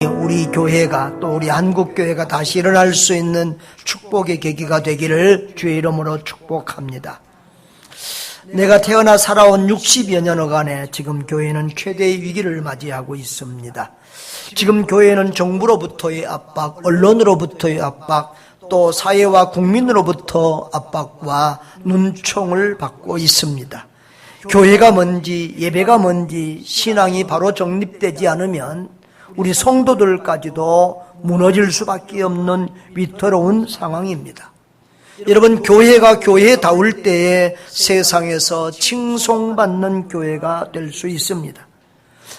우리 교회가 또 우리 한국교회가 다시 일어날 수 있는 축복의 계기가 되기를 주의 이름으로 축복합니다. 내가 태어나 살아온 60여 년여간에 지금 교회는 최대의 위기를 맞이하고 있습니다. 지금 교회는 정부로부터의 압박, 언론으로부터의 압박, 또 사회와 국민으로부터 압박과 눈총을 받고 있습니다. 교회가 뭔지, 예배가 뭔지, 신앙이 바로 정립되지 않으면 우리 성도들까지도 무너질 수밖에 없는 위태로운 상황입니다. 여러분, 교회가 교회다울 때에 세상에서 칭송받는 교회가 될 수 있습니다.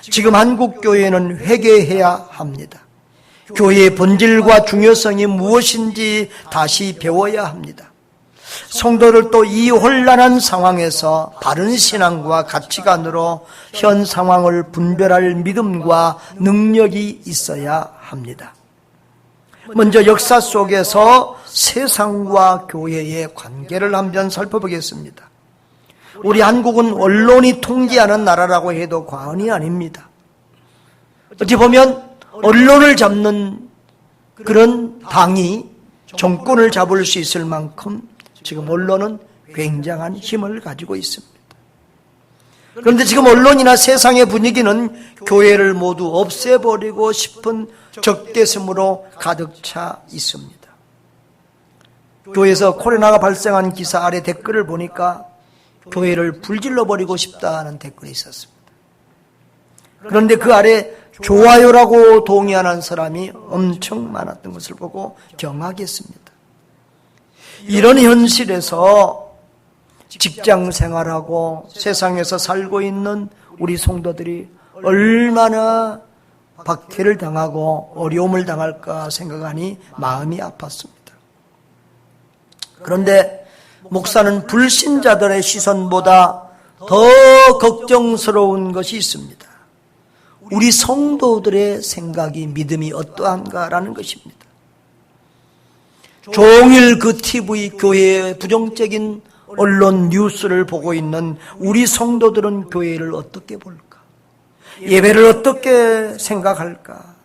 지금 한국교회는 회개해야 합니다. 교회의 본질과 중요성이 무엇인지 다시 배워야 합니다. 성도들도 이 혼란한 상황에서 바른 신앙과 가치관으로 현 상황을 분별할 믿음과 능력이 있어야 합니다. 먼저 역사 속에서 세상과 교회의 관계를 한번 살펴보겠습니다. 우리 한국은 언론이 통제하는 나라라고 해도 과언이 아닙니다. 어찌 보면 언론을 잡는 그런 당이 정권을 잡을 수 있을 만큼 지금 언론은 굉장한 힘을 가지고 있습니다. 그런데 지금 언론이나 세상의 분위기는 교회를 모두 없애버리고 싶은 적대심으로 가득 차 있습니다. 교회에서 코로나가 발생한 기사 아래 댓글을 보니까 교회를 불질러버리고 싶다는 댓글이 있었습니다. 그런데 그 아래 좋아요라고 동의하는 사람이 엄청 많았던 것을 보고 경악했습니다. 이런 현실에서 직장 생활하고 세상에서 살고 있는 우리 성도들이 얼마나 박해를 당하고 어려움을 당할까 생각하니 마음이 아팠습니다. 그런데 목사는 불신자들의 시선보다 더 걱정스러운 것이 있습니다. 우리 성도들의 생각이, 믿음이 어떠한가라는 것입니다. 종일 그 TV, 교회의 부정적인 언론 뉴스를 보고 있는 우리 성도들은 교회를 어떻게 볼까? 예배를 어떻게 생각할까?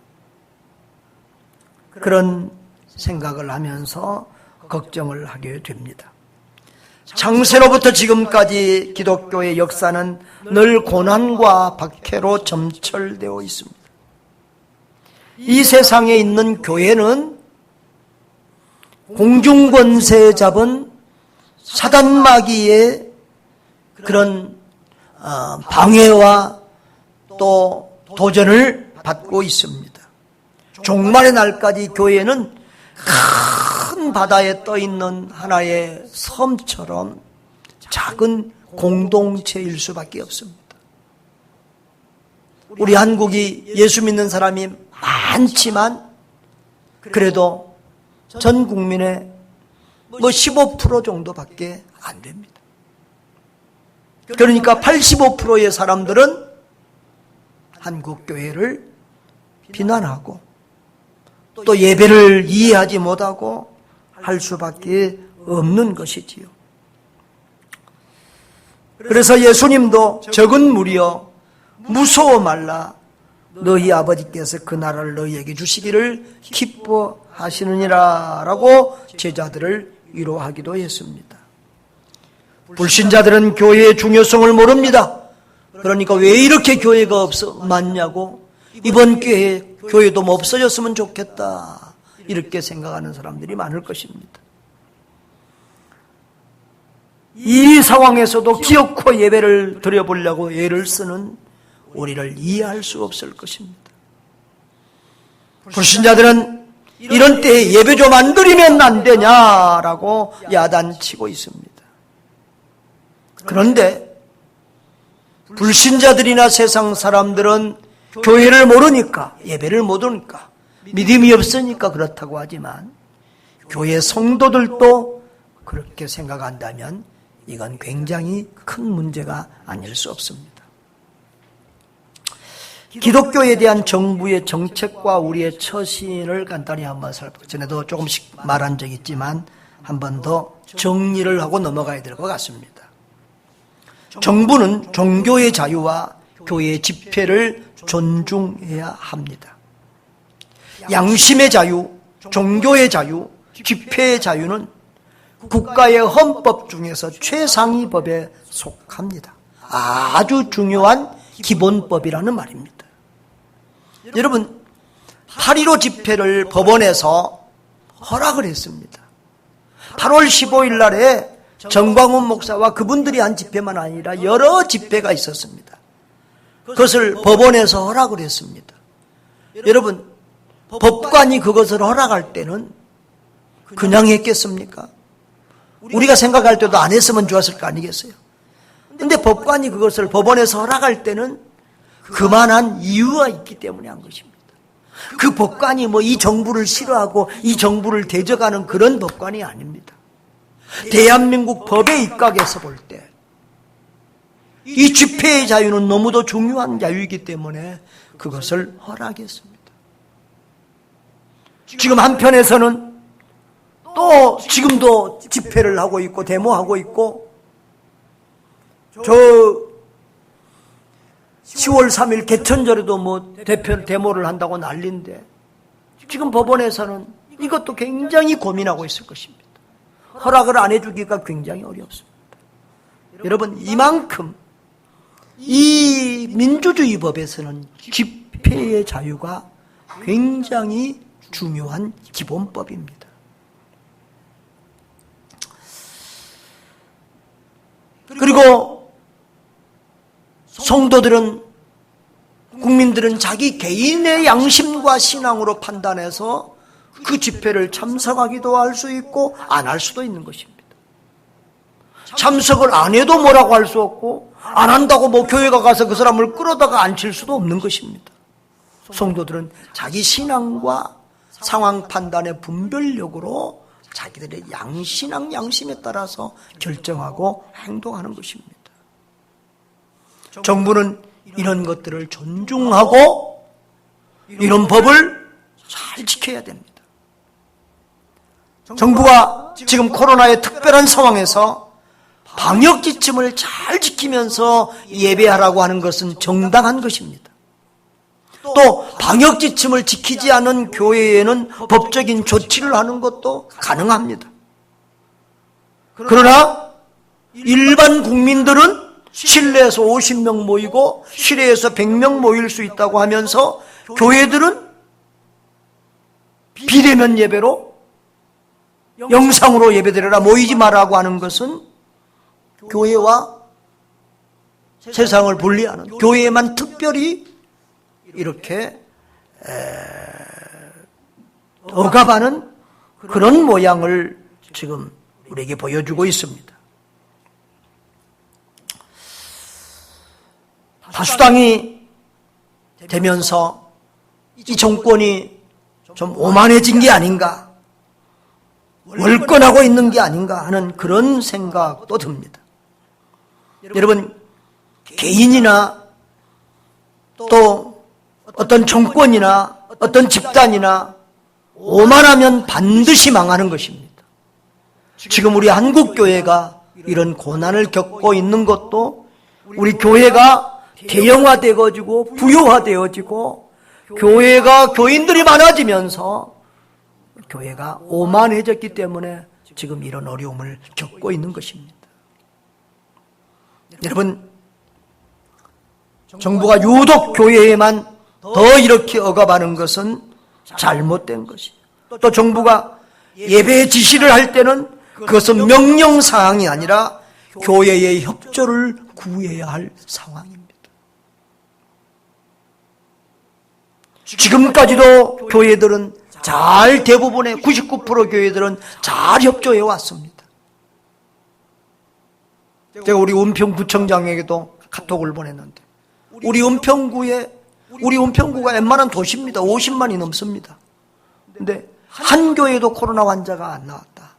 그런 생각을 하면서 걱정을 하게 됩니다. 창세로부터 지금까지 기독교의 역사는 늘 고난과 박해로 점철되어 있습니다. 이 세상에 있는 교회는 공중권세 잡은 사단마귀의 그런 방해와 또 도전을 받고 있습니다. 종말의 날까지 교회는 큰 바다에 떠있는 하나의 섬처럼 작은 공동체일 수밖에 없습니다. 우리 한국이 예수 믿는 사람이 많지만 그래도 전 국민의 15% 정도밖에 안 됩니다. 그러니까 85%의 사람들은 한국 교회를 비난하고 또 예배를 이해하지 못하고 할 수밖에 없는 것이지요. 그래서 예수님도 적은 무리여 무서워 말라, 너희 아버지께서 그 나라를 너희에게 주시기를 기뻐하시느니라 라고 제자들을 위로하기도 했습니다. 불신자들은 교회의 중요성을 모릅니다. 그러니까 왜 이렇게 교회가 많냐고, 이번 기회에 교회도 뭐 없어졌으면 좋겠다, 이렇게 생각하는 사람들이 많을 것입니다. 이 상황에서도 기어코 예배를 드려보려고 애를 쓰는 우리를 이해할 수 없을 것입니다. 불신자들은 이런 때에 예배 좀 안 드리면 안 되냐라고 야단치고 있습니다. 그런데 불신자들이나 세상 사람들은 교회를 모르니까, 예배를 모르니까, 믿음이 없으니까 그렇다고 하지만 교회 성도들도 그렇게 생각한다면 이건 굉장히 큰 문제가 아닐 수 없습니다. 기독교에 대한 정부의 정책과 우리의 처신을 간단히 한번 살펴보죠. 전에도 조금씩 말한 적이 있지만 한 번 더 정리를 하고 넘어가야 될 것 같습니다. 정부는 종교의 자유와 교회의 집회를 존중해야 합니다. 양심의 자유, 종교의 자유, 집회의 자유는 국가의 헌법 중에서 최상위 법에 속합니다. 아주 중요한 기본법이라는 말입니다. 여러분, 8.15 집회를 법원에서 허락을 했습니다. 8월 15일 날에 정광훈 목사와 그분들이 한 집회만 아니라 여러 집회가 있었습니다. 그것을 법원에서 허락을 했습니다. 여러분, 법관이 그것을 허락할 때는 그냥 했겠습니까? 우리가 생각할 때도 안 했으면 좋았을 거 아니겠어요? 근데 법관이 그것을 법원에서 허락할 때는 그만한 이유가 있기 때문에 한 것입니다. 그 법관이 뭐 이 정부를 싫어하고 이 정부를 대적하는 그런 법관이 아닙니다. 대한민국 법에 입각해서 볼 때 이 집회의 자유는 너무도 중요한 자유이기 때문에 그것을 허락했습니다. 지금 한편에서는 또 지금도 집회를 하고 있고 데모하고 있고, 저 10월 3일 개천절에도 뭐 데모를 한다고 난리인데, 지금 법원에서는 이것도 굉장히 고민하고 있을 것입니다. 허락을 안 해주기가 굉장히 어렵습니다. 여러분, 이만큼 이 민주주의 법에서는 집회의 자유가 굉장히 중요한 기본법입니다. 그리고 성도들은, 국민들은 자기 개인의 양심과 신앙으로 판단해서 그 집회를 참석하기도 할 수 있고 안 할 수도 있는 것입니다. 참석을 안 해도 뭐라고 할 수 없고, 안 한다고 뭐 교회가 가서 그 사람을 끌어다가 앉힐 수도 없는 것입니다. 성도들은 자기 신앙과 상황 판단의 분별력으로 자기들의 신앙 양심에 따라서 결정하고 행동하는 것입니다. 정부는 이런 것들을 존중하고 이런 법을 잘 지켜야 됩니다. 정부가 지금 코로나의 특별한 상황에서 방역 지침을 잘 지키면서 예배하라고 하는 것은 정당한 것입니다. 또 방역 지침을 지키지 않은 교회에는 법적인 조치를 하는 것도 가능합니다. 그러나 일반 국민들은 실내에서 50명 모이고 실외에서 100명 모일 수 있다고 하면서 교회들은 비대면 예배로 영상으로 예배드려라, 모이지 마라고 하는 것은 교회와 세상을 분리하는, 교회에만 특별히 이렇게 억압하는 그런 모양을 지금 우리에게 보여주고 있습니다. 다수당이 되면서 이 정권이 좀 오만해진 게 아닌가, 월권하고 있는 게 아닌가 하는 그런 생각도 듭니다. 여러분, 개인이나 또 어떤 정권이나 어떤 집단이나 오만하면 반드시 망하는 것입니다. 지금 우리 한국교회가 이런 고난을 겪고 있는 것도 우리 교회가 대형화되어지고 부유화되어지고 교회가 교인들이 많아지면서 교회가 오만해졌기 때문에 지금 이런 어려움을 겪고 있는 것입니다. 여러분, 정부가 유독 교회에만 더 이렇게 억압하는 것은 잘못된 것이에요. 또 정부가 예배 지시를 할 때는 그것은 명령사항이 아니라 교회의 협조를 구해야 할 상황입니다. 지금까지도 교회들은 대부분의 99% 교회들은 잘 협조해 왔습니다. 제가 우리 은평구청장에게도 카톡을 보냈는데, 우리 은평구가 웬만한 도시입니다. 50만이 넘습니다. 근데 한 교회도 코로나 환자가 안 나왔다.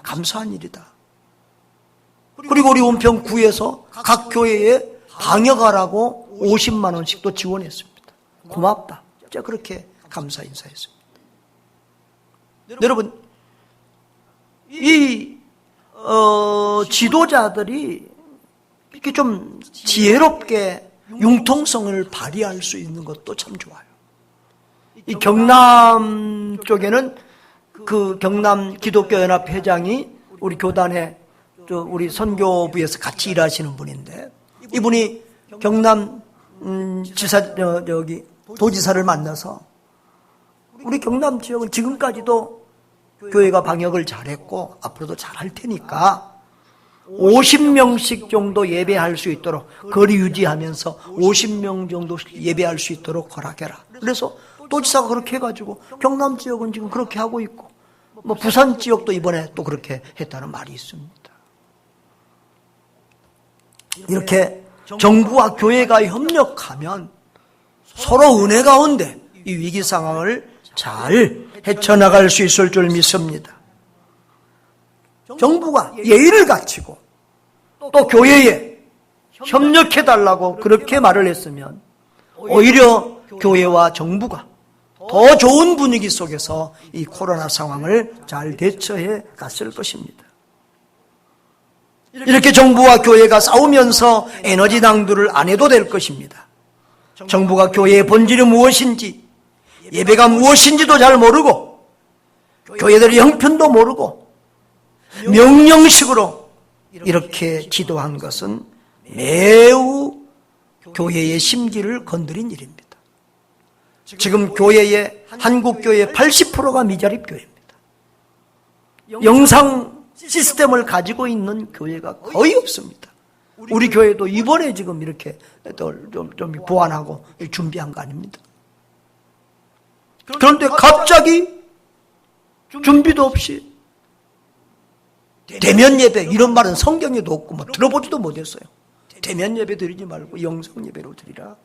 감사한 일이다. 그리고 우리 은평구에서 각 교회에 방역하라고 50만 원씩 또 지원했습니다. 고맙다. 제가 그렇게 감사 인사했습니다. 여러분, 이 지도자들이 이렇게 좀 지혜롭게 융통성을 발휘할 수 있는 것도 참 좋아요. 이 경남 쪽에는 그 경남 기독교연합 회장이 우리 교단에 우리 선교부에서 같이 일하시는 분인데, 이분이 경남 도지사를 만나서 우리 경남 지역은 지금까지도 교회가 방역을 잘했고 앞으로도 잘할 테니까 50명씩 정도 예배할 수 있도록, 거리 유지하면서 50명 정도 예배할 수 있도록 허락해라. 그래서 도지사가 그렇게 해가지고 경남 지역은 지금 그렇게 하고 있고, 뭐 부산 지역도 이번에 또 그렇게 했다는 말이 있습니다. 이렇게 정부와 교회가 협력하면 서로 은혜 가운데 이 위기 상황을 잘 헤쳐나갈 수 있을 줄 믿습니다. 정부가 예의를 갖추고 또 교회에 협력해달라고 그렇게 말을 했으면 오히려 교회와 정부가 더 좋은 분위기 속에서 이 코로나 상황을 잘 대처해 갔을 것입니다. 이렇게 정부와 교회가 싸우면서 에너지 낭비를 안 해도 될 것입니다. 정부가 교회의 본질이 무엇인지, 예배가 무엇인지도 잘 모르고, 교회들의 형편도 모르고 명령식으로 이렇게 지도한 것은 매우 교회의 심기를 건드린 일입니다. 지금 교회의, 한국교회의 80%가 미자립 교회입니다. 영상 시스템을 가지고 있는 교회가 거의 없습니다. 우리 교회도 이번에 지금 이렇게 좀 보완하고 준비한 거 아닙니다. 그런데 갑자기 준비도 없이 대면 예배, 이런 말은 성경에도 없고 뭐 들어보지도 못했어요. 대면 예배 드리지 말고 영상 예배로 드리라.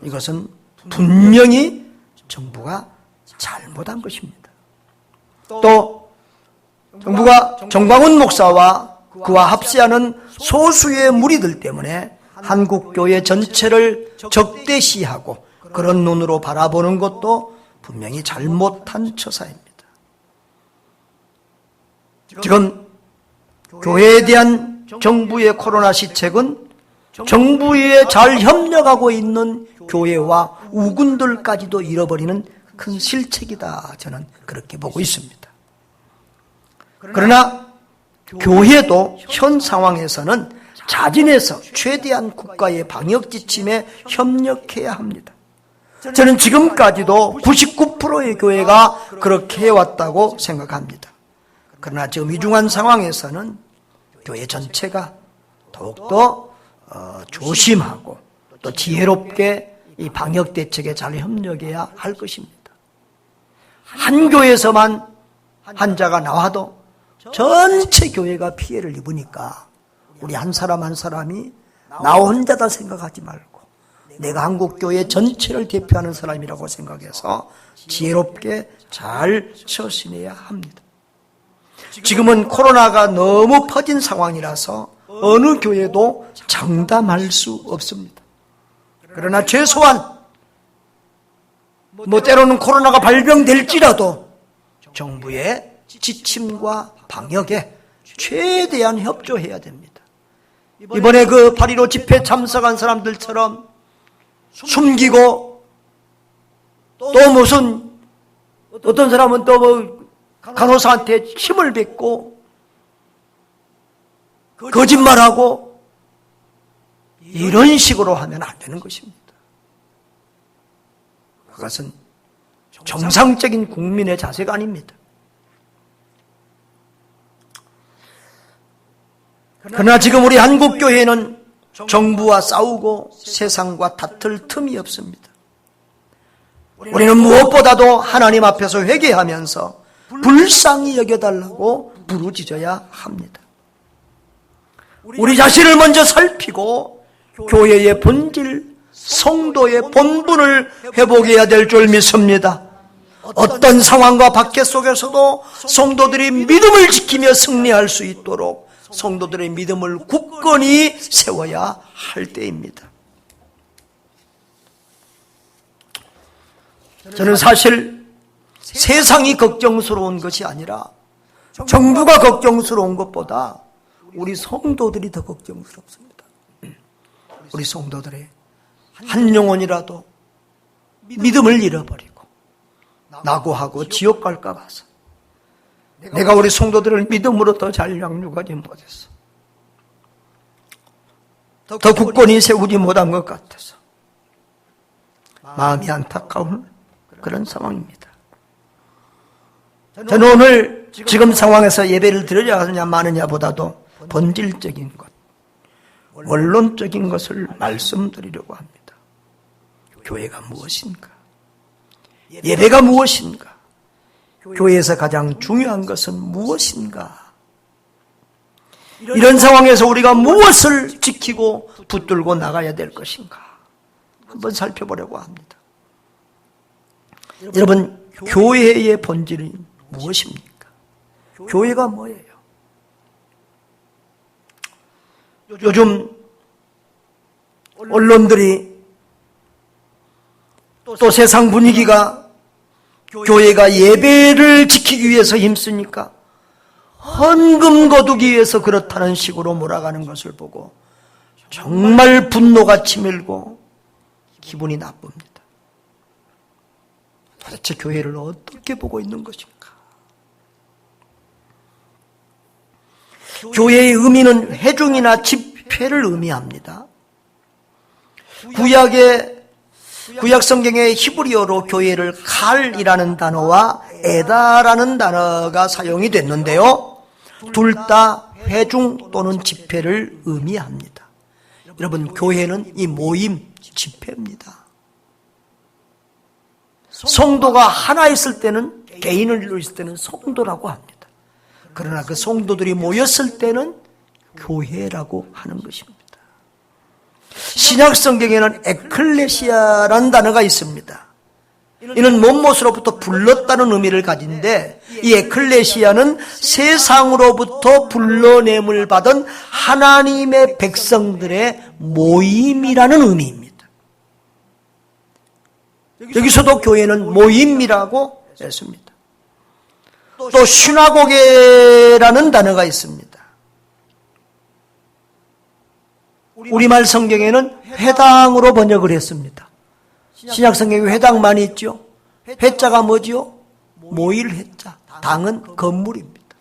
이것은 분명히 정부가 잘못한 것입니다. 또 정부가 정광훈 목사와 그와 합세하는 소수의 무리들 때문에 한국교회 전체를 적대시하고 그런 눈으로 바라보는 것도 분명히 잘못한 처사입니다. 지금 교회에 대한 정부의 코로나 시책은 정부에 잘 협력하고 있는 교회와 우군들까지도 잃어버리는 큰 실책이다, 저는 그렇게 보고 있습니다. 그러나 교회도 현 상황에서는 자진해서 최대한 국가의 방역 지침에 협력해야 합니다. 저는 지금까지도 99%의 교회가 그렇게 해왔다고 생각합니다. 그러나 지금 위중한 상황에서는 교회 전체가 더욱더 조심하고 또 지혜롭게 이 방역 대책에 잘 협력해야 할 것입니다. 한 교회에서만 환자가 나와도 전체 교회가 피해를 입으니까 우리 한 사람 한 사람이 나 혼자다 생각하지 말고 내가 한국교회 전체를 대표하는 사람이라고 생각해서 지혜롭게 잘 처신해야 합니다. 지금은 코로나가 너무 퍼진 상황이라서 어느 교회도 장담할 수 없습니다. 그러나 최소한 때로는 코로나가 발병될지라도 정부의 지침과 방역에 최대한 협조해야 됩니다. 이번에 그 8.15 집회 참석한 사람들처럼 숨기고 또 무슨 어떤 사람은 또 간호사한테 힘을 뱉고 거짓말하고 이런 식으로 하면 안 되는 것입니다. 그것은 정상적인 국민의 자세가 아닙니다. 그러나 지금 우리 한국교회는 정부와 싸우고 세상과 다툴 틈이 없습니다. 우리는 무엇보다도 하나님 앞에서 회개하면서 불쌍히 여겨달라고 부르짖어야 합니다. 우리 자신을 먼저 살피고 교회의 본질, 성도의 본분을 회복해야 될 줄 믿습니다. 어떤 상황과 박해 속에서도 성도들이 믿음을 지키며 승리할 수 있도록 성도들의 믿음을 굳건히 세워야 할 때입니다. 저는 사실 세상이 걱정스러운 것이 아니라 정부가 걱정스러운 것보다 우리 성도들이 더 걱정스럽습니다. 우리 성도들의 한 영혼이라도 믿음을 잃어버리고 낙오하고 지옥 갈까 봐서 내가 우리 성도들을 믿음으로 더 잘 양육하지 못했어. 더 굳건히 세우지 못한 것 같아서 마음이 안타까운 그런 상황입니다. 저는 오늘 지금 상황에서 예배를 드리려 하느냐 마느냐 보다도 본질적인 것, 원론적인 것을 말씀드리려고 합니다. 교회가 무엇인가? 예배가 무엇인가? 교회에서 가장 중요한 것은 무엇인가? 이런 상황에서 우리가 무엇을 지키고 붙들고 나가야 될 것인가? 한번 살펴보려고 합니다. 여러분, 교회의 본질이 무엇입니까? 교회가 뭐예요? 요즘 언론들이 또 세상 분위기가 교회가 예배를 지키기 위해서 힘쓰니까 헌금 거두기 위해서 그렇다는 식으로 몰아가는 것을 보고 정말 분노가 치밀고 기분이 나쁩니다. 도대체 교회를 어떻게 보고 있는 것인가? 교회의 의미는 회중이나 집회를 의미합니다. 구약 성경의 히브리어로 교회를 칼이라는 단어와 에다라는 단어가 사용이 됐는데요. 둘 다 회중 또는 집회를 의미합니다. 여러분, 교회는 이 모임, 집회입니다. 성도가 하나 있을 때는, 개인을 있을 때는 성도라고 합니다. 그러나 그 성도들이 모였을 때는 교회라고 하는 것입니다. 신약 성경에는 에클레시아라는 단어가 있습니다. 이는 몸못으로부터 불렀다는 의미를 가진데, 이 에클레시아는 세상으로부터 불러냄을 받은 하나님의 백성들의 모임이라는 의미입니다. 여기서도 교회는 모임이라고 했습니다. 또 시나고게라는 단어가 있습니다. 우리말 성경에는 회당으로 번역을 했습니다. 신약 성경에 회당만 있죠. 회자가 뭐죠? 모일 회자. 당은 건물입니다.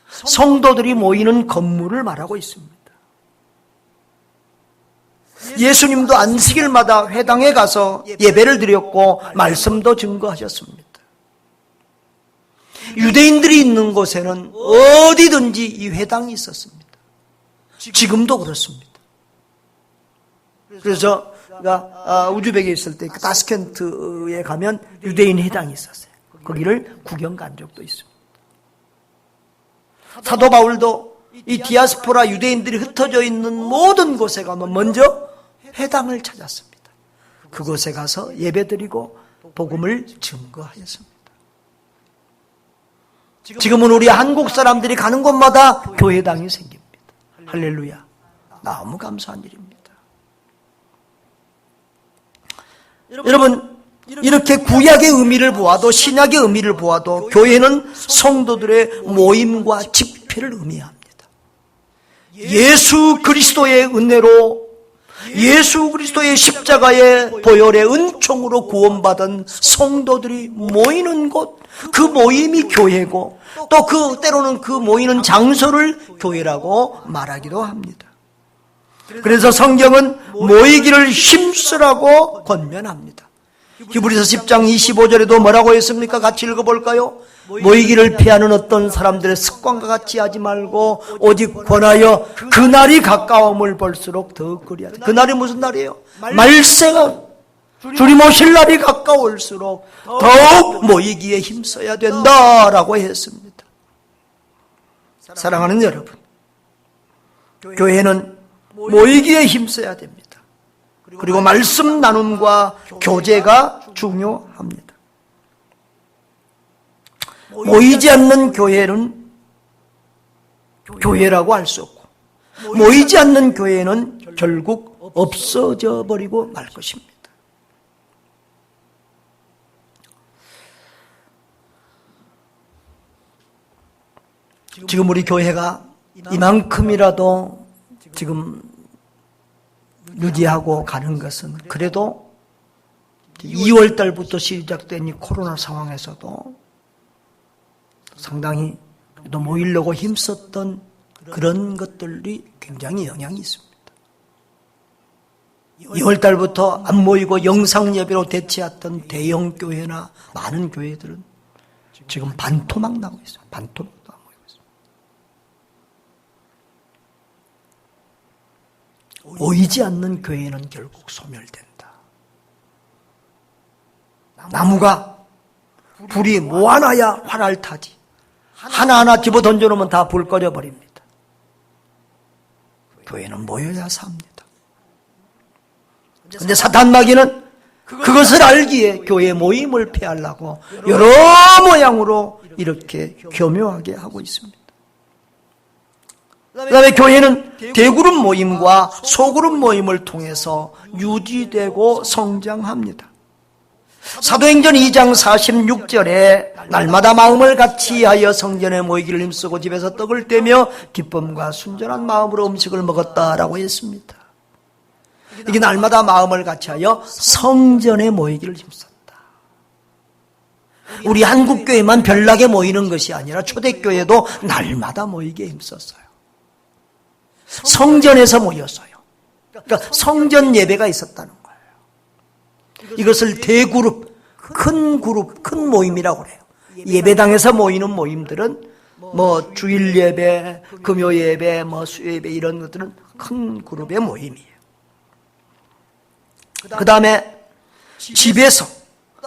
성도들이 모이는 건물을 말하고 있습니다. 예수님도 안식일마다 회당에 가서 예배를 드렸고 말씀도 증거하셨습니다. 유대인들이 있는 곳에는 어디든지 이 회당이 있었습니다. 지금도 그렇습니다. 그래서 우즈벡에 있을 때 다스켄트에 가면 유대인 회당이 있었어요. 거기를 구경 간 적도 있습니다. 사도 바울도 이 디아스포라 유대인들이 흩어져 있는 모든 곳에 가면 먼저 회당을 찾았습니다. 그곳에 가서 예배드리고 복음을 증거하였습니다. 지금은 우리 한국 사람들이 가는 곳마다 교회당이 생깁니다. 할렐루야. 너무 감사한 일입니다. 여러분, 이렇게 구약의 의미를 보아도 신약의 의미를 보아도 교회는 성도들의 모임과 집회를 의미합니다. 예수 그리스도의 은혜로, 예수 그리스도의 십자가의 보혈의 은총으로 구원받은 성도들이 모이는 곳, 그 모임이 교회고, 또 때로는 그 모이는 장소를 교회라고 말하기도 합니다. 그래서 성경은 모이기를 힘쓰라고 권면합니다. 히브리서 10장 25절에도 뭐라고 했습니까? 같이 읽어볼까요? 모이기를 피하는 어떤 사람들의 습관과 같이 하지 말고 오직 권하여 그날이 가까움을 볼수록 더 그리하라. 그날이 무슨 날이에요? 말세가 주님 오실 날이 가까울수록 더욱 모이기에 힘써야 된다라고 했습니다. 사랑하는 여러분, 교회는 모이기에 힘써야 됩니다. 그리고 말씀 나눔과 교제가 중요합니다. 모이지 않는 교회는 교회라고 할 수 없고, 모이지 않는 교회는 결국 없어져 버리고 말 것입니다. 지금 우리 교회가 이만큼이라도 지금 유지하고 가는 것은 그래도 2월 달부터 시작된 이 코로나 상황에서도 상당히 또 모이려고 힘썼던 그런 것들이 굉장히 영향이 있습니다. 2월 달부터 안 모이고 영상 예배로 대체했던 대형 교회나 많은 교회들은 지금 반토막 나고 있어요. 반토막도 안 모이고 있습니다. 모이지 않는 교회는 결국 소멸된다. 나무가 불이 모아놔야 활알 타지. 하나하나 집어 던져놓으면 다 불 꺼져버립니다. 교회는 모여야 삽니다. 그런데 사탄마귀는 그것을 알기에 교회 모임을 폐하려고 여러 모양으로 이렇게 교묘하게 하고 있습니다. 그 다음에 교회는 대그룹 모임과 소그룹 모임을 통해서 유지되고 성장합니다. 사도행전 2장 46절에 날마다 마음을 같이 하여 성전에 모이기를 힘쓰고 집에서 떡을 떼며 기쁨과 순전한 마음으로 음식을 먹었다라고 했습니다. 이게 날마다 마음을 같이 하여 성전에 모이기를 힘썼다. 우리 한국교회만 별나게 모이는 것이 아니라 초대교회도 날마다 모이기에 힘썼어요. 성전에서 모였어요. 그러니까 성전 예배가 있었다는 거예요. 이것을 대그룹, 큰 모임이라고 그래요. 예배당에서 모이는 모임들은 뭐 주일 예배, 금요 예배, 뭐 수요 예배 이런 것들은 큰 그룹의 모임이에요. 그 다음에 집에서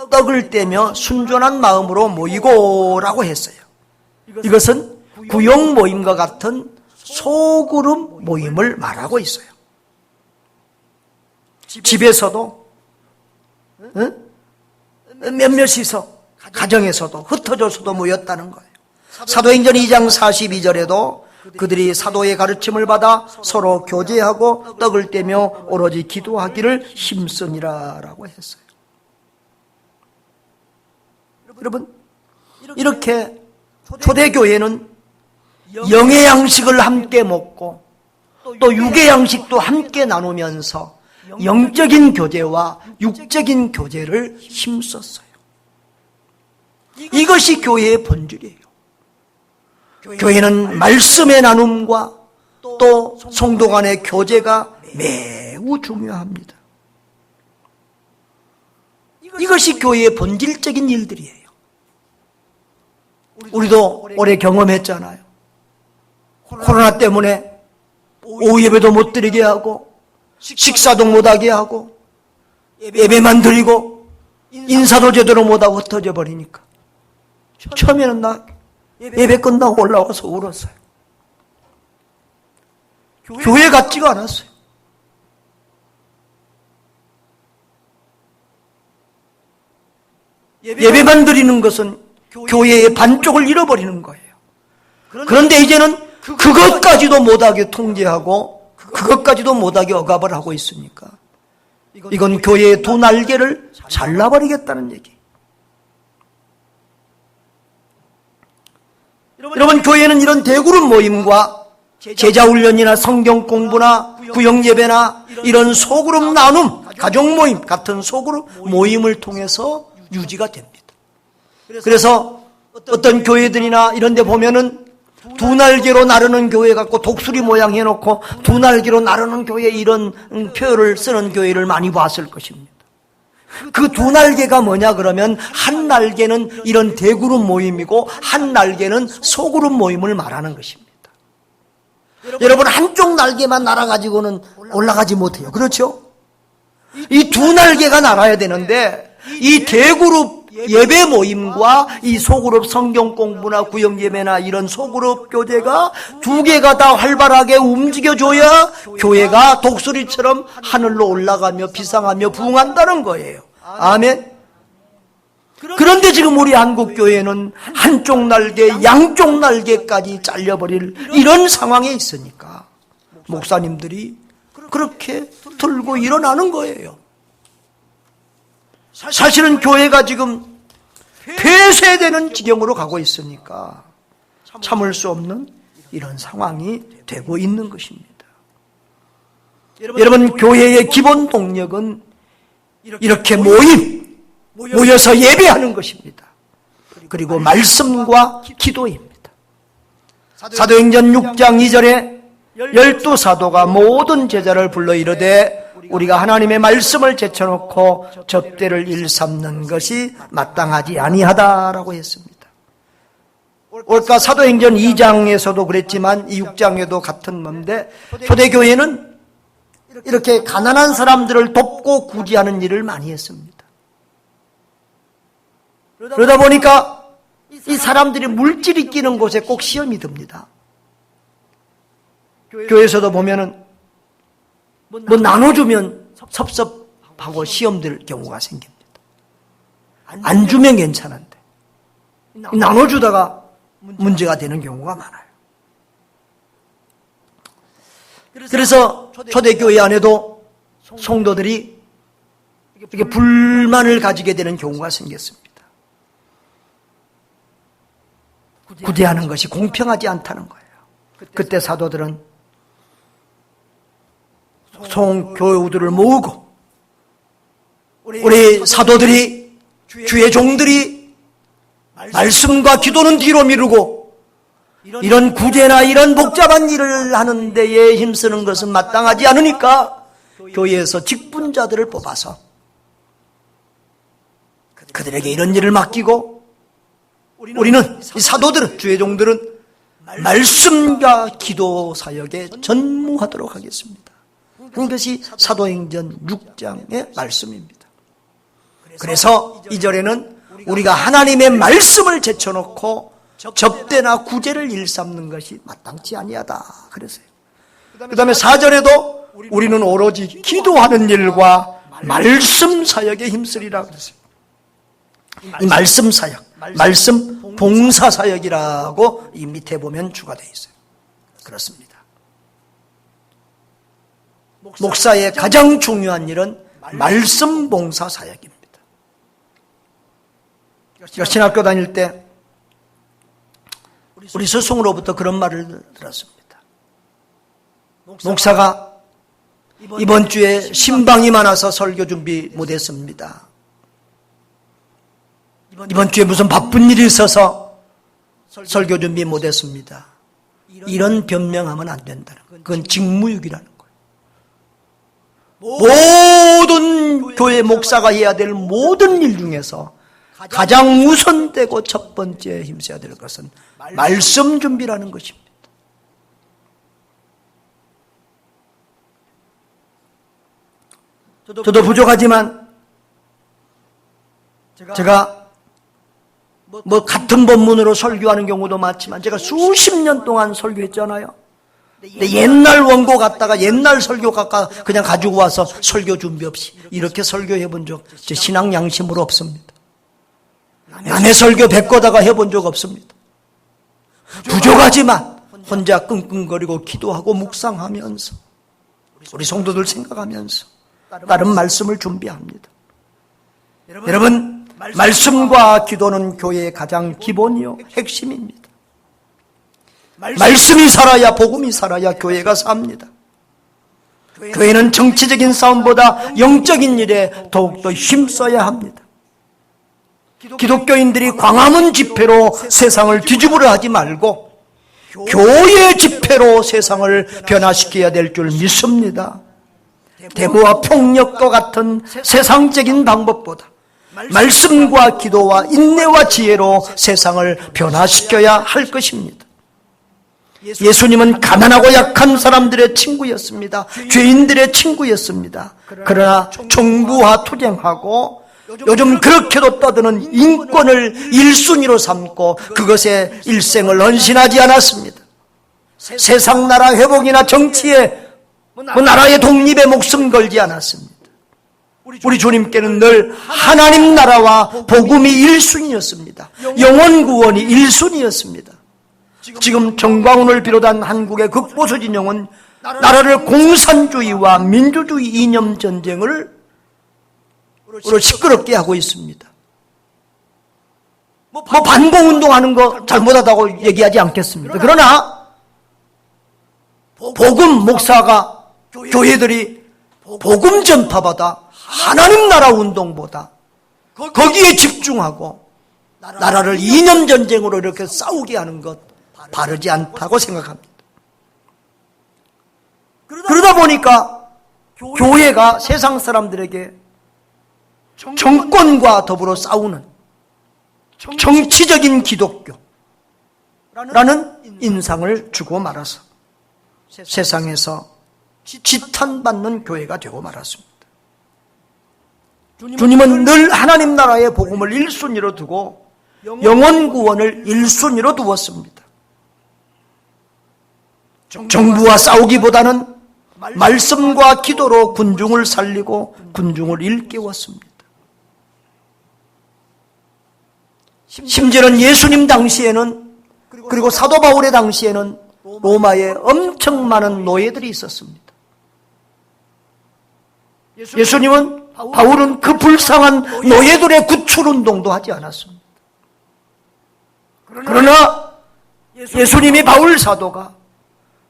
떡을 떼며 순전한 마음으로 모이고라고 했어요. 이것은 구역 모임과 같은 소그룹 모임을 말하고 있어요. 집에서도 몇몇이서 가정에서도 흩어져서도 모였다는 거예요. 사도행전 2장 42절에도 그들이 사도의 가르침을 받아 서로 교제하고 떡을 떼며 오로지 기도하기를 힘쓰니라라고 했어요. 여러분, 이렇게 초대교회는 영의 양식을 함께 먹고 또 육의 양식도 함께 나누면서 영적인 교제와 육적인 교제를 힘썼어요. 이것이 교회의 본질이에요. 교회는 말씀의 나눔과 또 성도 간의 교제가 매우 중요합니다. 이것이 교회의 본질적인 일들이에요. 우리도 오래 경험했잖아요. 코로나 때문에 오후 예배도 못 드리게 하고 식사도 못하게 하고 예배만 드리고 인사도 제대로 못하고 흩어져 버리니까 처음에는 나 예배 끝나고 올라와서 울었어요. 교회 같지가 않았어요. 예배만 드리는 것은 교회의 반쪽을 잃어버리는 거예요. 그런데 이제는 그것까지도 못하게 통제하고 그것까지도 못하게 억압을 하고 있으니까 이건 교회의 두 날개를 잘라버리겠다는 얘기. 여러분, 교회는 이런 대그룹 모임과 제자훈련이나 성경 공부나 구역예배나 이런 소그룹 나눔, 가족 모임 같은 소그룹 모임을 통해서 유지가 됩니다. 그래서 어떤 교회들이나 이런 데 보면은 두 날개로 나르는 교회 갖고 독수리 모양 해놓고 두 날개로 나르는 교회 이런 표현을 쓰는 교회를 많이 봤을 것입니다. 그 두 날개가 뭐냐 그러면 한 날개는 이런 대그룹 모임이고 한 날개는 소그룹 모임을 말하는 것입니다. 여러분, 한쪽 날개만 날아가지고는 올라가지 못해요. 그렇죠? 이 두 날개가 날아야 되는데 이 대그룹 예배 모임과 이 소그룹 성경 공부나 구역 예배나 이런 소그룹 교제가 두 개가 다 활발하게 움직여줘야 교회가 독수리처럼 하늘로 올라가며 비상하며 부흥한다는 거예요. 아멘. 그런데 지금 우리 한국교회는 한쪽 날개, 양쪽 날개까지 잘려버릴 이런 상황에 있으니까 목사님들이 그렇게 들고 일어나는 거예요. 사실은 교회가 지금 폐쇄되는 지경으로 가고 있으니까 참을 수 없는 이런 상황이 되고 있는 것입니다. 여러분, 교회의 기본 동력은 이렇게 모임, 모여서 예배하는 것입니다. 그리고 말씀과 기도입니다. 사도행전 6장 2절에 12사도가 모든 제자를 불러 이르되 우리가 하나님의 말씀을 제쳐놓고 접대를 일삼는 것이 마땅하지 아니하다라고 했습니다. 올까 사도행전 2장에서도 그랬지만 이 6장에도 같은 건데, 초대교회는 이렇게 가난한 사람들을 돕고 구제하는 일을 많이 했습니다. 그러다 보니까 이 사람들이 물질이 끼는 곳에 꼭 시험이 듭니다. 교회에서도 보면은 뭐 나눠주면 섭섭하고 시험 들 경우가 생깁니다. 안 주면 괜찮은데 나눠주다가 문제가 되는 경우가 많아요. 그래서 초대교회 안에도 성도들이 이렇게 불만을 가지게 되는 경우가 생겼습니다. 구제하는 것이 공평하지 않다는 거예요. 그때 사도들은 송교우들을 모으고 우리 사도들이, 주의 종들이 말씀과 기도는 뒤로 미루고 이런 구제나 이런 복잡한 일을 하는 데에 힘쓰는 것은 마땅하지 않으니까 교회에서 직분자들을 뽑아서 그들에게 이런 일을 맡기고, 우리는 이 사도들은, 주의 종들은 말씀과 기도 사역에 전무하도록 하겠습니다. 그것이 사도행전 6장의 말씀입니다. 그래서 2절에는 우리가 하나님의 말씀을 제쳐놓고 접대나 구제를 일삼는 것이 마땅치 아니하다 그랬어요. 그 다음에 4절에도 우리는 오로지 기도하는 일과 말씀 사역에 힘쓰리라 그랬어요. 이 말씀 사역, 말씀 봉사 사역이라고 이 밑에 보면 주가 되어 있어요. 그렇습니다. 목사의 가장 중요한 일은 말씀 봉사 사역입니다. 제가 신학교 다닐 때 우리 스승으로부터 그런 말을 들었습니다. 목사가 이번 주에 신방이 많아서 설교 준비 못했습니다. 이번 주에 무슨 바쁜 일이 있어서 설교 준비 못했습니다. 이런 변명하면 안 된다는 거예요. 그건 직무유기라는 거예요. 모든 교회 목사가 해야 될 모든 일 중에서 가장 우선되고 첫 번째 힘써야 될 것은 말씀 준비라는 것입니다. 저도 부족하지만 제가 같은 본문으로 설교하는 경우도 많지만 제가 수십 년 동안 설교했잖아요. 근데 옛날 원고 갖다가 옛날 설교 갖다 그냥 가지고 와서 설교 준비 없이 이렇게 설교해 본 적 제 신앙 양심으로 없습니다. 남의 설교 배꺼다가 해본 적 없습니다. 부족하지만 혼자 끙끙거리고 기도하고 묵상하면서 우리 성도들 생각하면서 다른 말씀을 준비합니다. 여러분, 말씀과 기도는 교회의 가장 기본이요 핵심입니다. 말씀이 살아야, 복음이 살아야 교회가 삽니다. 교회는 정치적인 싸움보다 영적인 일에 더욱더 힘써야 합니다. 기독교인들이 광화문 집회로 세상을 뒤집으려 하지 말고 교회 집회로 세상을 변화시켜야 될 줄 믿습니다. 데모와 폭력과 같은 세상적인 방법보다 말씀과 기도와 인내와 지혜로 세상을 변화시켜야 할 것입니다. 예수님은 가난하고 약한 사람들의 친구였습니다. 죄인들의 친구였습니다. 그러나 정부와 투쟁하고 요즘 그렇게도 떠드는 인권을 1순위로 삼고 그것에 일생을 헌신하지 않았습니다. 세상 나라 회복이나 정치에 나라의 독립에 목숨 걸지 않았습니다. 우리 주님께는 늘 하나님 나라와 복음이 1순위였습니다. 영혼 구원이 1순위였습니다. 지금 정광훈을 비롯한 한국의 극보수 진영은 나라를 공산주의와 민주주의 이념 전쟁을 시끄럽게 하고 있습니다. 반공운동하는 거 잘못하다고 얘기하지 않겠습니다. 그러나 복음 목사가 교회들이 복음 전파보다 하나님 나라 운동보다 거기에 집중하고 나라를 이념 전쟁으로 이렇게 싸우게 하는 것 바르지 않다고 생각합니다. 그러다 보니까 교회가 세상 사람들에게 정권과 더불어 싸우는 정치적인 기독교라는 인상을 주고 말아서 세상에서 지탄받는 교회가 되고 말았습니다. 주님은 늘 하나님 나라의 복음을 1순위로 두고 영혼 구원을 1순위로 두었습니다. 정부와 싸우기보다는 말씀과 기도로 군중을 살리고 군중을 일깨웠습니다. 심지어는 예수님 당시에는, 그리고 사도 바울의 당시에는 로마에 엄청 많은 노예들이 있었습니다. 예수님은, 바울은 그 불쌍한 노예들의 구출운동도 하지 않았습니다. 그러나 예수님이 바울 사도가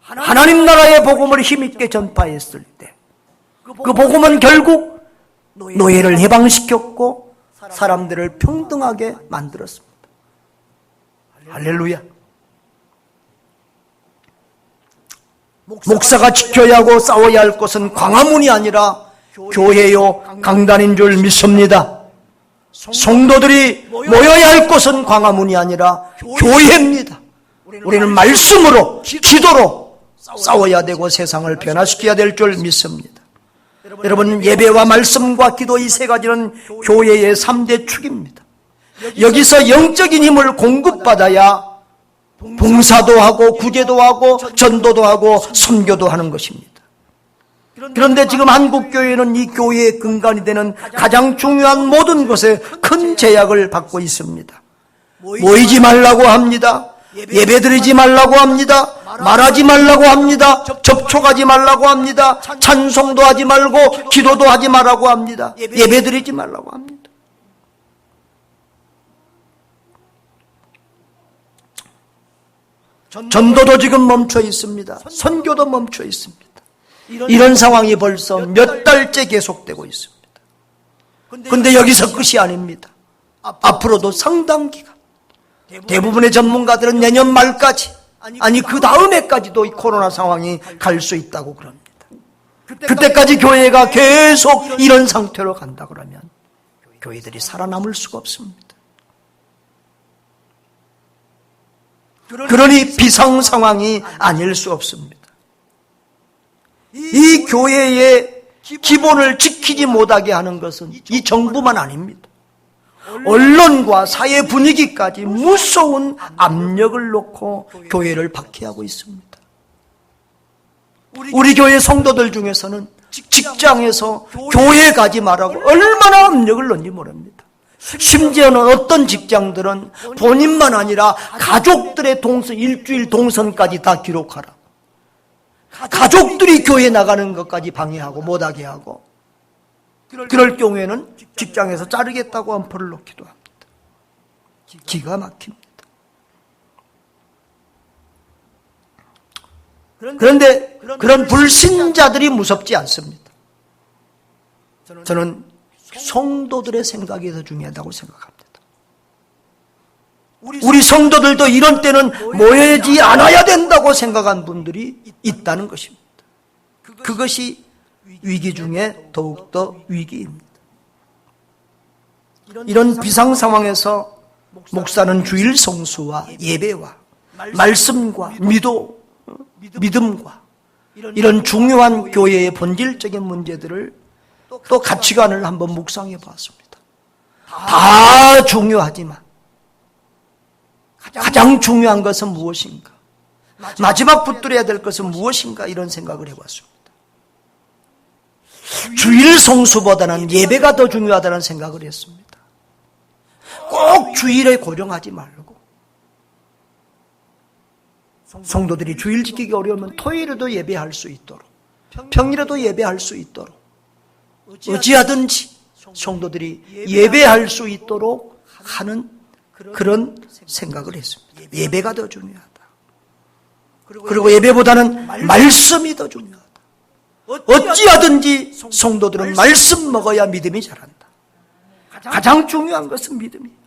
하나님 나라의 복음을 힘있게 전파했을 때 그 복음은 결국 노예를 해방시켰고 사람들을 평등하게 만들었습니다. 할렐루야. 목사가 지켜야 하고 싸워야 할 것은 광화문이 아니라 교회요 강단인 줄 믿습니다. 성도들이 모여야 할 곳은 광화문이 아니라 교회입니다. 우리는 말씀으로, 기도로 싸워야 되고 세상을 변화시켜야 될 줄 믿습니다. 여러분, 예배와 말씀과 기도 이 세 가지는 교회의 3대 축입니다. 여기서 영적인 힘을 공급받아야 봉사도 하고 구제도 하고 전도도 하고 선교도 하는 것입니다. 그런데 지금 한국교회는 이 교회의 근간이 되는 가장 중요한 모든 것에 큰 제약을 받고 있습니다. 모이지 말라고 합니다. 예배드리지 말라고 합니다. 말하지 말라고 합니다. 접촉하지 말라고 합니다. 찬송도 하지 말고 기도도 하지 말라고 합니다. 예배드리지 말라고 합니다. 전도도 지금 멈춰 있습니다. 선교도 멈춰 있습니다. 이런 상황이 벌써 몇 달째 계속되고 있습니다. 그런데 여기서 끝이 아닙니다. 앞으로도 상당 기간, 대부분의 전문가들은 내년 말까지, 아니 그 다음 해까지도 이 코로나 상황이 갈 수 있다고 그럽니다. 그때까지 교회가 계속 이런 상태로 간다 그러면 교회들이 살아남을 수가 없습니다. 그러니 비상 상황이 아닐 수 없습니다. 이 교회의 기본을 지키지 못하게 하는 것은 이 정부만 아닙니다. 언론과 사회 분위기까지 무서운 압력을 놓고 교회를 박해하고 있습니다. 우리 교회 성도들 중에서는 직장에서 교회 가지 말라고 얼마나 압력을 넣는지 모릅니다. 심지어는 어떤 직장들은 본인만 아니라 가족들의 동선, 일주일 동선까지 다 기록하라. 가족들이 교회 나가는 것까지 방해하고 못하게 하고, 그럴 경우에는 직장에서 자르겠다고 엄포를 놓기도 합니다. 기가 막힙니다. 그런데 그런 불신자들이 무섭지 않습니다. 저는 성도들의 생각이 더 중요하다고 생각합니다. 우리 성도들도 이런 때는 모여지 않아야 된다고 생각한 분들이 있다는 것입니다. 그것이 위기 중에 더욱더 위기입니다. 이런 비상 상황에서 목사는 주일 성수와 예배와 말씀과 믿음과 이런 중요한 교회의 본질적인 문제들을 또 가치관을 한번 묵상해 봤습니다. 다 중요하지만 가장 중요한 것은 무엇인가? 마지막 붙들어야 될 것은 무엇인가? 이런 생각을 해봤습니다. 주일 성수보다는 예배가 더 중요하다는 생각을 했습니다. 꼭 주일에 고정하지 말고 성도들이 주일 지키기 어려우면 토요일에도 예배할 수 있도록, 평일에도 예배할 수 있도록, 어찌하든지 성도들이 예배할 수 있도록 하는 그런 생각을 했습니다. 예배가 더 중요하다. 그리고 예배보다는 말씀이 더 중요하다. 어찌하든지 성도들은 말씀 먹어야 믿음이 자란다. 가장 중요한 것은 믿음이에요.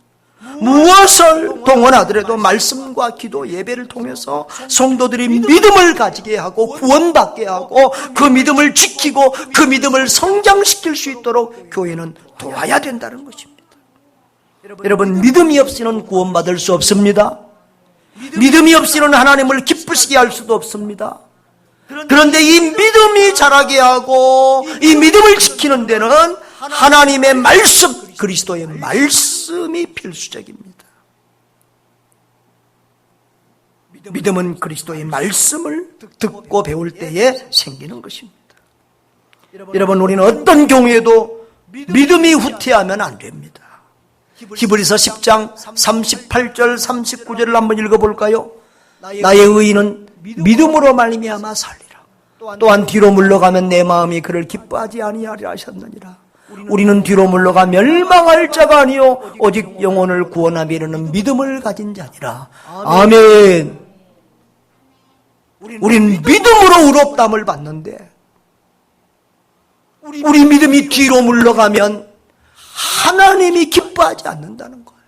무엇을 동원하더라도 말씀과 기도, 예배를 통해서 성도들이 믿음을 가지게 하고 구원받게 하고 그 믿음을 지키고 그 믿음을 성장시킬 수 있도록 교회는 도와야 된다는 것입니다. 여러분, 믿음이 없이는 구원받을 수 없습니다. 믿음이 없이는 하나님을 기쁘시게 할 수도 없습니다. 그런데 이 믿음이 자라게 하고 이 믿음을 지키는 데는 하나님의 말씀, 그리스도의 말씀이 필수적입니다. 믿음은 그리스도의 말씀을 듣고 배울 때에 생기는 것입니다. 여러분, 우리는 어떤 경우에도 믿음이 후퇴하면 안 됩니다. 히브리서 10장 38절 39절을 한번 읽어볼까요? 나의 의인은 믿음으로 말미암아 살리라. 또한 뒤로 물러가면 내 마음이 그를 기뻐하지 아니하리라 하셨느니라. 우리는 뒤로 물러가 멸망할 자가 아니요 오직 영혼을 구원하며 이르는 믿음을 가진 자니라. 아멘. 우리는 믿음으로 의롭다함을 받는데 우리 믿음이 뒤로 물러가면 하나님이 기뻐하지 않는다는 거예요.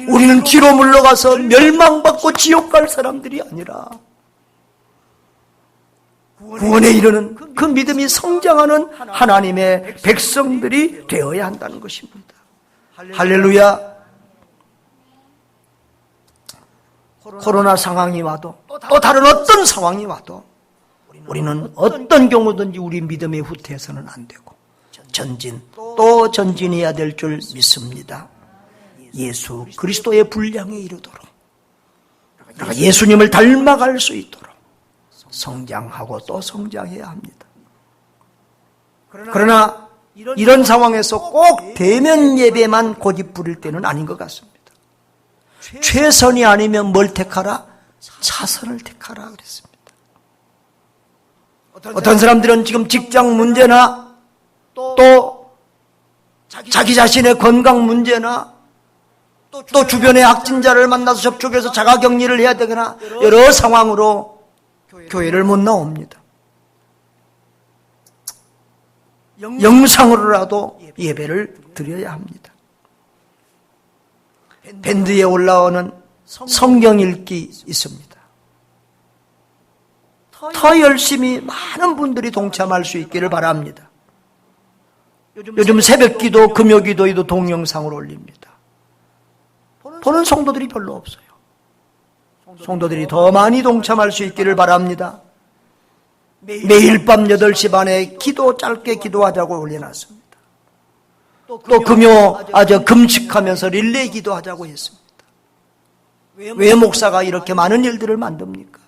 우리는 뒤로 물러가서 멸망받고 지옥 갈 사람들이 아니라 구원에 이르는 그 믿음이 성장하는 하나님의 백성들이 되어야 한다는 것입니다. 할렐루야. 코로나 상황이 와도 또 다른 어떤 상황이 와도 우리는 어떤 경우든지 우리 믿음의 후퇴해서는 안 되고 전진 또 전진해야 될 줄 믿습니다. 예수 그리스도의 분량에 이르도록 예수님을 닮아갈 수 있도록 성장하고 또 성장해야 합니다. 그러나 이런 상황에서 꼭 대면 예배만 고집 부릴 때는 아닌 것 같습니다. 최선이 아니면 뭘 택하라? 차선을 택하라 그랬습니다. 어떤 사람들은 지금 직장 문제나 또 자기 자신의 건강 문제나 또 주변의 확진자를 만나서 접촉해서 자가격리를 해야 되거나 여러 상황으로 교회를 못 나옵니다. 영상으로라도 예배를 드려야 합니다. 밴드에 올라오는 성경 읽기 있습니다. 더 열심히 많은 분들이 동참할 수 있기를 바랍니다. 요즘 새벽기도, 금요기도에도 동영상을 올립니다. 보는 성도들이 별로 없어요. 성도들이 더 많이 동참할 수 있기를 바랍니다. 매일 밤 8시 반에 짧게 기도하자고 올려놨습니다. 또 금식하면서 릴레이 기도하자고 했습니다. 왜 목사가 이렇게 많은 일들을 만듭니까?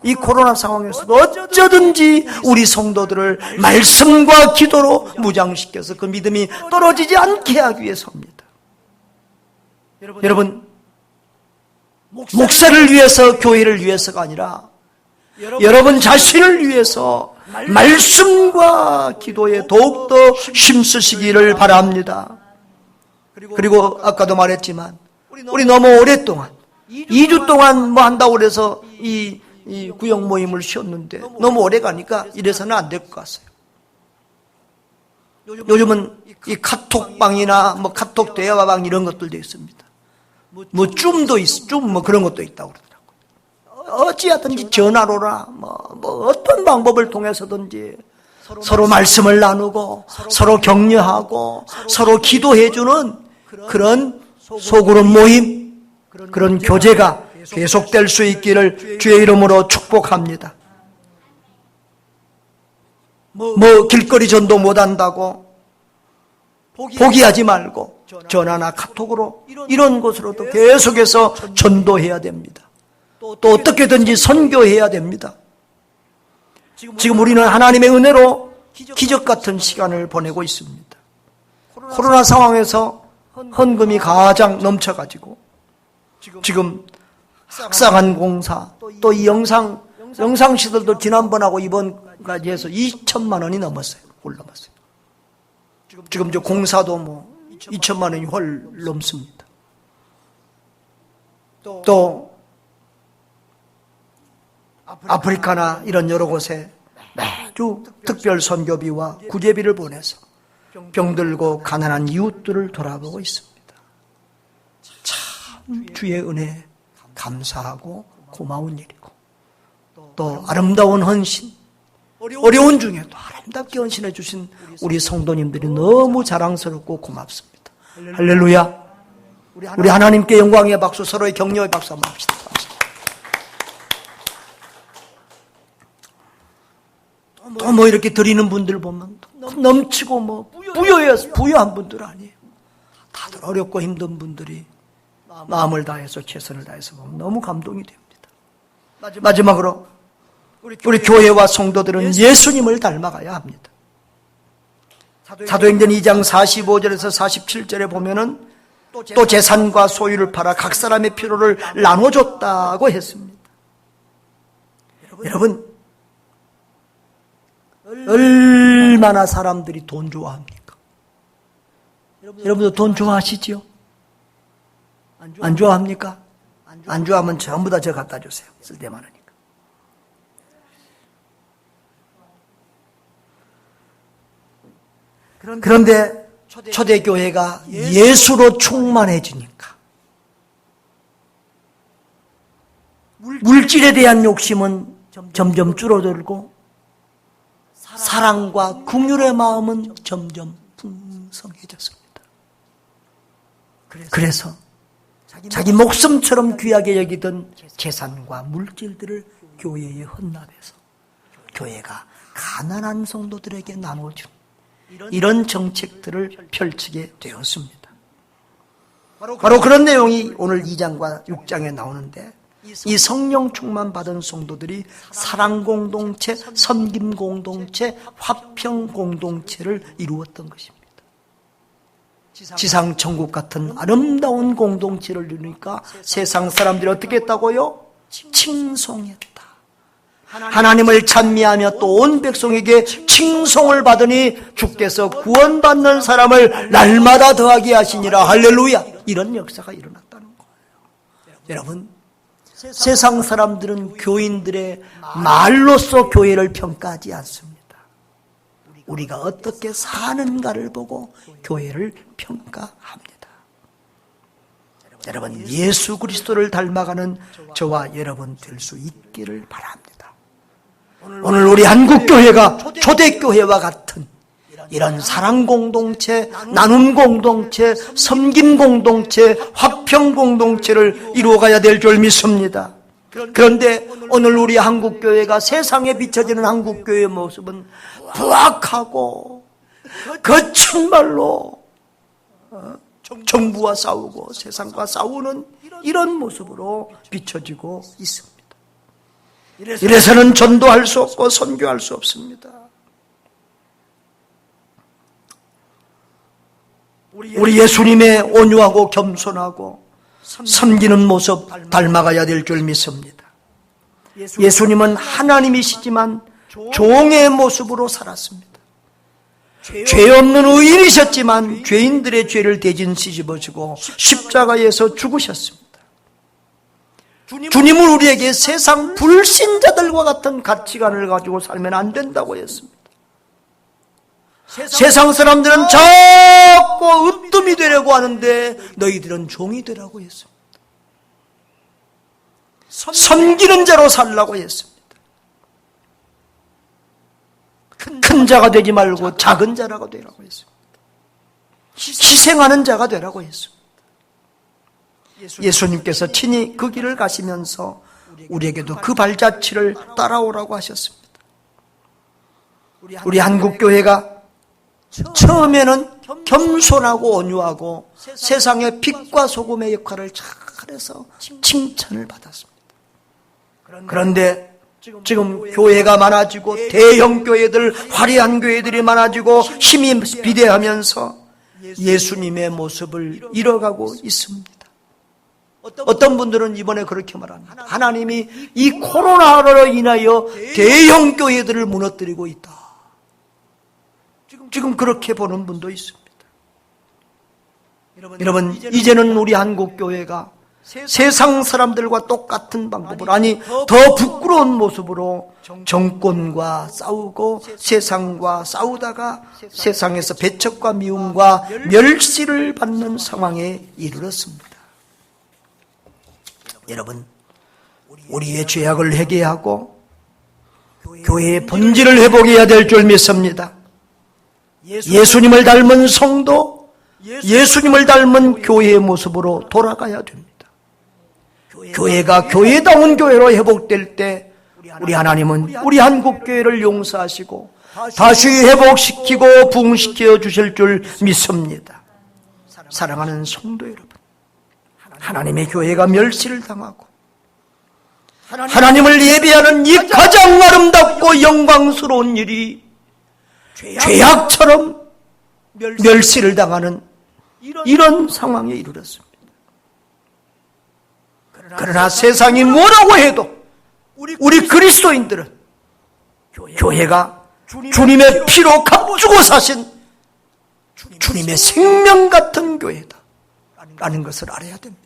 이 코로나 상황에서도 어쩌든지 우리 성도들을 말씀과 기도로 무장시켜서 그 믿음이 떨어지지 않게 하기 위해서입니다. 여러분, 목사를 위해서, 교회를 위해서가 아니라 여러분 자신을 위해서 말씀과 기도에 더욱더 힘쓰시기를 바랍니다. 그리고 아까도 말했지만 우리 너무 오랫동안 2주 동안 한다고 그래서 이 구역 모임을 쉬었는데 너무 오래 가니까 이래서는 안 될 것 같아요. 요즘은 이 카톡방이나 카톡 대화방 이런 것들도 있습니다. 줌도 줌 그런 것도 있다고 그러더라고요. 어찌하든지 전화로라 어떤 방법을 통해서든지 서로 말씀을 나누고 서로 격려하고 서로 기도해주는 그런 소그룹 모임, 그런 교제가 계속될 수 있기를 주의 이름으로 축복합니다. 길거리 전도 못한다고 포기하지 말고 전화나 카톡으로 이런 곳으로도 계속해서 전도해야 됩니다. 또 어떻게든지 선교해야 됩니다. 지금 우리는 하나님의 은혜로 기적 같은 시간을 보내고 있습니다. 코로나 상황에서 헌금이 가장 넘쳐가지고 지금 학사관 공사 또 이 영상 시설도 지난번하고 이번까지 해서 2천만 원이 넘었어요. 올라갔어요. 지금 저 공사도 2천만 원이 훨 넘습니다. 또 아프리카나 이런 여러 곳에 매주 특별 선교비와 구제비를 보내서 병들고 가난한 이웃들을 돌아보고 있습니다. 참 주의 은혜 감사하고 고마운 일이고, 또 아름다운 헌신, 어려운 중에도 아름답게 헌신해 주신 우리 성도님들이 너무 자랑스럽고 고맙습니다. 할렐루야. 우리 하나님께 영광의 박수, 서로의 격려의 박수 한번 합시다. 또 뭐 이렇게 드리는 분들 보면 넘치고 뭐 부유한 분들 아니에요. 다들 어렵고 힘든 분들이 마음을 다해서 최선을 다해서 보면 너무 감동이 됩니다. 마지막으로 우리 교회와 성도들은 예수님을 닮아가야 합니다. 사도행전 2장 45절에서 47절에 보면은 또 재산과 소유를 팔아 각 사람의 필요를 나눠줬다고 했습니다. 여러분, 얼마나 사람들이 돈 좋아합니까? 여러분도 돈 좋아하시지요? 안 좋아합니까? 안 좋아하면 전부 다 저 갖다 주세요. 쓸데 많으니까. 그런데 초대교회가 예수로 충만해지니까 물질에 대한 욕심은 점점 줄어들고 사랑과 긍휼의 마음은 점점 풍성해졌습니다. 그래서 자기 목숨처럼 귀하게 여기던 재산과 물질들을 교회에 헌납해서 교회가 가난한 성도들에게 나눠주는 이런 정책들을 펼치게 되었습니다. 바로 그런 내용이 오늘 2장과 6장에 나오는데, 이 성령 충만 받은 성도들이 사랑 공동체, 섬김 공동체, 화평 공동체를 이루었던 것입니다. 지상 천국 같은 아름다운 공동체를 이루니까 세상 사람들이 어떻게 했다고요? 칭송했다. 하나님을 찬미하며 또 온 백성에게 칭송을 받으니 주께서 구원받는 사람을 날마다 더하게 하시니라. 할렐루야. 이런 역사가 일어났다는 거예요. 여러분, 세상 사람들은 교인들의 말로써 교회를 평가하지 않습니다. 우리가 어떻게 사는가를 보고 교회를 평가합니다. 여러분, 예수 그리스도를 닮아가는 저와 여러분 될 수 있기를 바랍니다. 오늘 우리 한국교회가 초대교회와 같은 이런 사랑 공동체, 나눔 공동체, 섬김 공동체, 화평 공동체를 이루어가야 될 줄 믿습니다. 그런데 오늘 우리 한국교회가 세상에 비춰지는 한국교회의 모습은 부악하고 거친 말로 정부와 싸우고 세상과 싸우는 이런 모습으로 비춰지고 있습니다. 이래서는 전도할 수 없고 선교할 수 없습니다. 우리 예수님의 온유하고 겸손하고 섬기는 모습 닮아가야 될 줄 믿습니다. 예수님은 하나님이시지만 종의 모습으로 살았습니다. 죄 없는 의인이셨지만 죄인들의 죄를 대신 뒤집어지고 십자가에서 죽으셨습니다. 주님은 우리에게 세상 불신자들과 같은 가치관을 가지고 살면 안 된다고 했습니다. 세상 사람들은 자꾸 으뜸이 되려고 하는데 너희들은 종이 되라고 했습니다. 섬기는 자로 살라고 했습니다. 큰 자가 되지 말고 작은 자라고 되라고 했습니다. 희생하는 자가 되라고 했습니다. 예수님께서 친히 그 길을 가시면서 우리에게도 그 발자취를 따라오라고 하셨습니다. 우리 한국교회가 처음에는 겸손하고 온유하고 세상의 빛과 소금의 역할을 잘해서 칭찬을 받았습니다. 그런데 지금 교회가 많아지고 대형 교회들, 화려한 교회들이 많아지고 힘이 비대하면서 예수님의 모습을 잃어가고 있습니다. 어떤 분들은 이번에 그렇게 말합니다. 하나님이 이 코로나로 인하여 대형 교회들을 무너뜨리고 있다. 지금 그렇게 보는 분도 있습니다. 여러분, 이제는 우리 한국 교회가 세상 사람들과 똑같은 방법으로, 아니 더 부끄러운 모습으로 정권과 싸우고 세상과 싸우다가 세상에서 배척과 미움과 멸시를 받는 상황에 이르렀습니다. 여러분, 우리의 죄악을 회개하고 교회의 본질을 회복해야 될 줄 믿습니다. 예수님을 닮은 성도, 예수님을 닮은 교회의 모습으로 돌아가야 됩니다. 교회가 교회다운 교회로 회복될 때 우리 하나님은 우리 한국교회를 용서하시고 다시 회복시키고 부흥시켜 주실 줄 믿습니다. 사랑하는 성도 여러분, 하나님의 교회가 멸시를 당하고 하나님을 예배하는 이 가장 아름답고 영광스러운 일이 죄악처럼 멸시를 당하는 이런 상황에 이르렀습니다. 그러나 세상이 뭐라고 해도 우리 그리스도인들은 교회가 주님의 피로 값주고 사신 주님의 생명 같은 교회다 라는 것을 알아야 됩니다.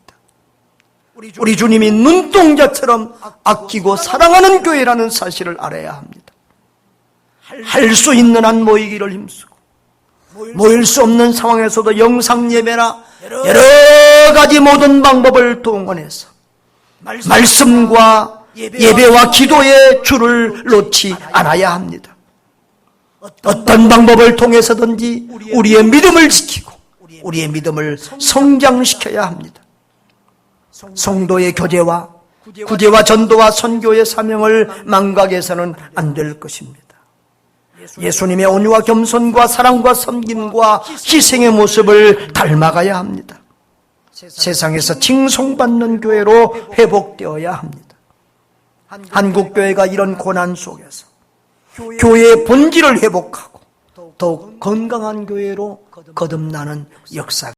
우리 주님이 눈동자처럼 아끼고 사랑하는 교회라는 사실을 알아야 합니다. 할 수 있는 한 모이기를 힘쓰고 모일 수 없는 상황에서도 영상 예배나 여러 가지 모든 방법을 동원해서 말씀과 예배와 기도의 줄을 놓지 않아야 합니다. 어떤 방법을 통해서든지 우리의 믿음을 지키고 우리의 믿음을 성장시켜야 합니다. 성도의 교제와 구제와 전도와 선교의 사명을 망각해서는 안 될 것입니다. 예수님의 온유와 겸손과 사랑과 섬김과 희생의 모습을 닮아가야 합니다. 세상에서 칭송받는 교회로 회복되어야 합니다. 한국교회가 이런 고난 속에서 교회의 본질을 회복하고 더욱 건강한 교회로 거듭나는 역사가